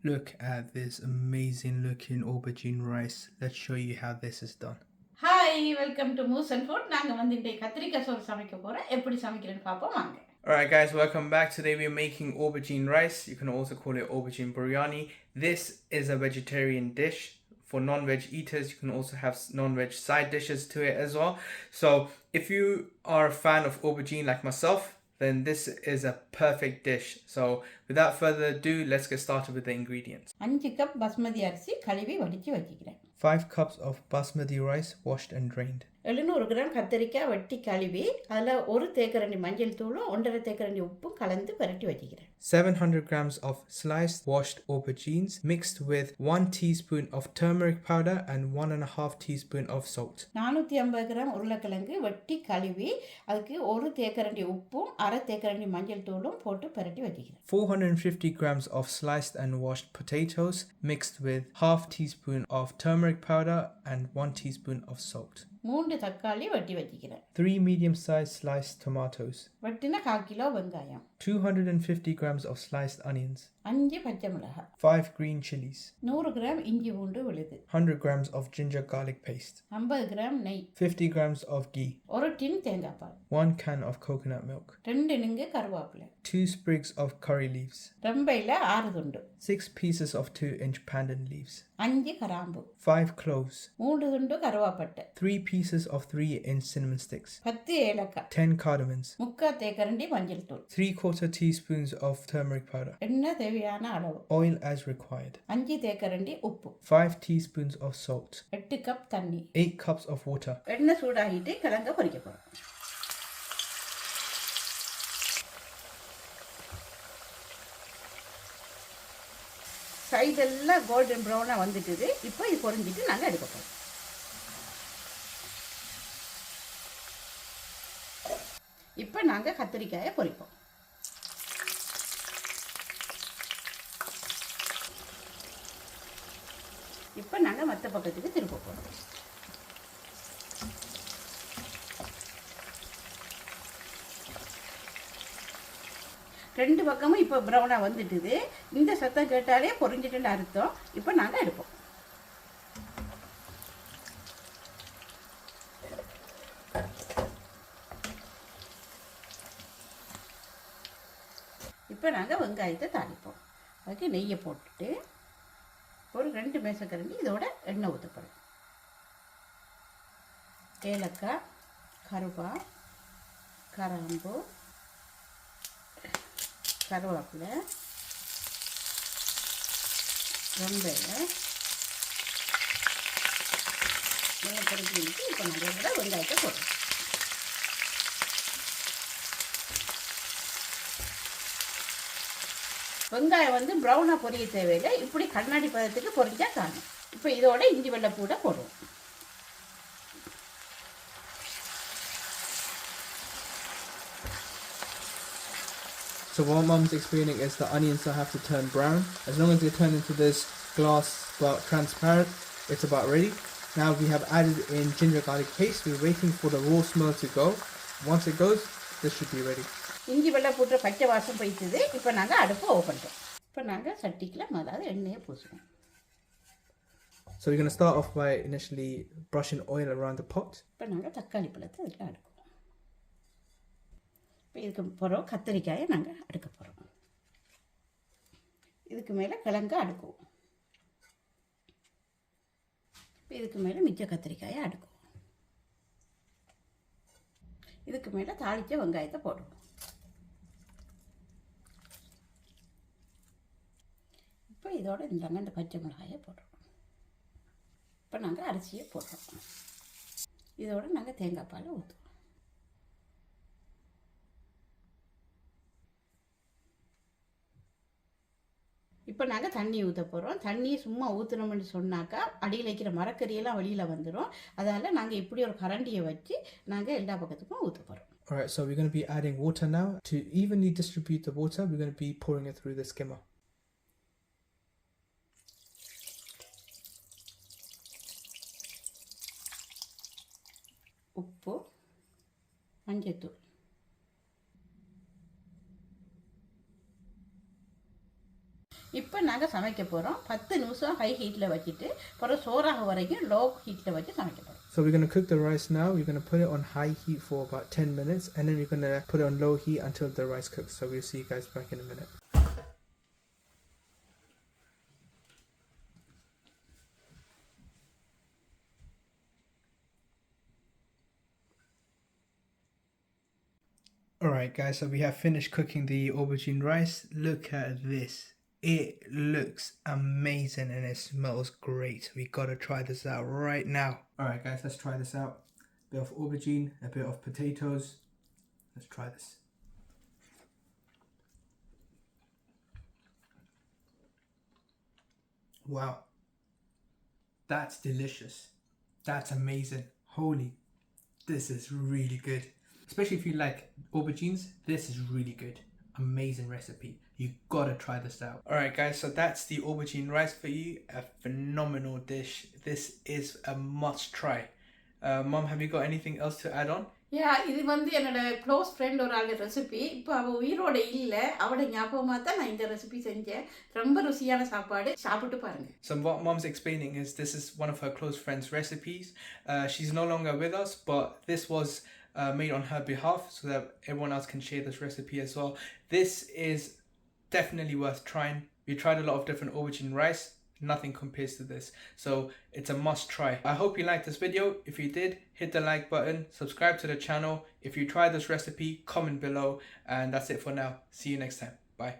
Look at this amazing looking aubergine rice. Let's show you how this is done. Hi, welcome to Muson Foods. நாங்க வந்து இன்னைக்கு கத்திரிக்காய் சோறு சமைக்க போறோம். எப்படி சமைக்கிறேன்னு பாப்போம் வாங்க. Alright guys, welcome back. Today we're making aubergine rice. You can also call it aubergine biryani. This is a vegetarian dish. For non-veg eaters, you can also have non-veg side dishes to it as well. So if you are a fan of aubergine like myself, then this is a perfect dish. So without further ado, let's get started with the ingredients. 5 cup basmati அரிசி கழுவி வடிச்சு வச்சிக்கிறேன். 5 cups of basmati rice washed and drained. 700 gram கத்திரிக்காய் வெட்டி கழுவி அதில் 1 தேக்கரண்டி மஞ்சள் தூளும் 1.5 தேக்கரண்டி உப்பும் கலந்து பரட்டி வச்சிக்கிறேன். 700 grams of sliced washed aubergines mixed with 1 teaspoon of turmeric powder and 1.5 teaspoon of salt. 450 gram உருளைக்கிழங்கு வெட்டி கழுவி அதுக்கு 1 தேக்கரண்டி உப்பும் 1/2 தேக்கரண்டி மஞ்சள் தூளும் போட்டு பரட்டி வச்சிக்கிறேன். 450 grams of sliced and washed potatoes mixed with half teaspoon of turmeric powder and 1 teaspoon of salt. 3 தக்காளி வெட்டி வச்சிக்கிறேன். 3 medium-sized sliced tomatoes. வெட்டின 1/4 கிலோ வெங்காயம். 250 grams of sliced onions. 5 பச்சை மிளகாய். 5 green chillies. 100 கிராம் இஞ்சி பூண்டு விழுது. 100 grams of ginger garlic paste. 50 gram நெய். 50 grams of ghee. 1 டின் தேங்காய் பால். 1 can of coconut milk. 2 நுங்கு கருவேப்பிலை. 2 sprigs of curry leaves. ரம்பையில் 6 துண்டு. 6 pieces of 2-inch pandan leaves. 5 கிராம்பு. 5 cloves. 3 துண்டு கருவேப்பட்டை. 3 pieces of 3-inch cinnamon sticks. 10 ஏலக்காய். 10 cardamoms. 3/4 தேக்கரண்டி மஞ்சள் தூள். 3/4 teaspoons of turmeric powder. எண்ணெய் தேவையான அளவு. Oil as required. 5 தேக்கரண்டி உப்பு. 5 teaspoons of salt. 8 கப் தண்ணி. 8 cups of water. எண்ணெய் சூடாகிட்டு கிழங்க பொரிக்க போகிறோம். சைடெல்லாம் கோல்டன் ப்ரௌனாக வந்துட்டுது. இப்போ இது பொரிஞ்சிட்டு நாங்கள் எடுக்க போகிறோம். இப்போ நாங்கள் கத்திரிக்காயை பொரிப்போம். இப்போ நாங்கள் மற்ற பக்கத்துக்கு திருப்ப போகிறோம். ரெண்டு பக்கமும் இப்போ ப்ரௌனாக வந்துட்டுது. இந்த சத்தம் கேட்டாலே பொரிஞ்சிட்டுன்னு அர்த்தம். இப்போ நாங்கள் எடுப்போம். இப்போ நாங்கள் வெங்காயத்தை தாளிப்போம். அதுக்கு நெய்யை போட்டுட்டு ஒரு 2 மேசக்கரண்டி இதோட எண்ணெய் ஊற்றப்படும். ஏலக்காய், கருவா, கிராம்பு, கருவேப்பிலை, வெங்காயம் நல்லா பொரிச்சு இப்போ நாங்கள் இதோட வெங்காயத்தை போடுறோம். வெங்காயம் வந்து ப்ரௌனாக பொரிய தேவையில்லை. இப்படி கண்ணாடி பதத்துக்கு பொரிஞ்சா காணும். இப்போ இதோட இஞ்சி வெள்ளை பூட போடுவோம். So what mom's explaining is the onions don't have to turn brown. As long as they turn into this glass, well, transparent, it's about ready. Now we have added in ginger garlic paste. We're waiting for the raw smell to go. Once it goes, this should be ready. இஞ்சி வெள்ளை பூட்ட பச்சை வாசம் போயிட்டுது. இப்போ நாங்கள் அடுப்பை open பண்ணுறோம். இப்போ நாங்கள் சட்டிக்கில் முதலாவது எண்ணெயை பூசுவோம். So we're going to start off by initially brushing oil around the pot. இப்போ நாங்கள் தக்காளி பழத்தை இதில் அடுக்குவோம். இப்போ இதுக்கு போகிறோம் கத்திரிக்காயை நாங்கள் அடுக்க போகிறோம். இதுக்கு மேலே கிழங்க அடுக்குவோம். இப்போ இதுக்கு மேலே மிச்ச கத்திரிக்காயை அடுக்குவோம். இதுக்கு மேலே தாளித்த வெங்காயத்தை போடுவோம். இப்போ இதோட இந்த பச்சை மிளகாயை போடுறோம். இப்போ நாங்கள் அரிசியை போடுறோம். இதோட நாங்கள் தேங்காய் பால் ஊற்றுவோம். இப்போ நாங்கள் தண்ணி ஊற்ற போகிறோம். தண்ணி சும்மா ஊற்றுனோம்னு சொன்னாக்கா அடியில் வைக்கிற மரக்கறியெல்லாம் வெளியில் வந்துடும். அதனால் நாங்கள் இப்படி ஒரு கரண்டியை வச்சு நாங்கள் எல்லா பக்கத்துக்கும் ஊற்ற போகிறோம். Alright, so we're going to be adding water now. To evenly distribute the water, we're going to be pouring it through the skimmer. உப்பு, மஞ்சத்தூள், இப்போ இப்போ நாங்கள் சமைக்க போகிறோம் 10 நிமிஷம் ஹை ஹீட்டில் வச்சுட்டு அப்புறம் சோறாக வரைக்கும் லோ ஹீட்டில் வச்சு சமைக்க போகிறோம். So we're going to cook the rice now. We're going to put it on high heat for about 10 minutes and then we're going to put it on low heat until the rice cooks. So we'll see you guys back in a minute. Alright guys, so we have finished cooking the aubergine rice. Look at this. It looks amazing and it smells great. We gotta try this out right now. Alright guys, let's try this out. A bit of aubergine, a bit of potatoes. Let's try this. Wow. That's delicious. That's amazing. Holy, this is really good. Especially if you like aubergines, this is really good. Amazing recipe. You gotta try this out. Alright guys, so that's the aubergine rice for you. A phenomenal dish. This is a must try. Mom, have you got anything else to add on? இது வந்து என்னோட close friend ஒரு ஆள் recipe. இப்போ அவள் உயிரோட இல்லை, அவளோட ஞாபகமாக தான் நான் இந்த ரெசிபி செஞ்சேன். ரொம்ப ருசியான சாப்பாடு, சாப்பிட்டு பாருங்க. So what Mom's explaining is this is one of her close friends' recipes. She's no longer with us, but this was made on her behalf so that everyone else can share this recipe as well. This is definitely worth trying. We tried a lot of different aubergine rice. Nothing compares to this, so it's a must try. I hope you liked this video. If you did, hit the like button, subscribe to the channel. If you tried this recipe, comment below, and that's it for now. See you next time. Bye.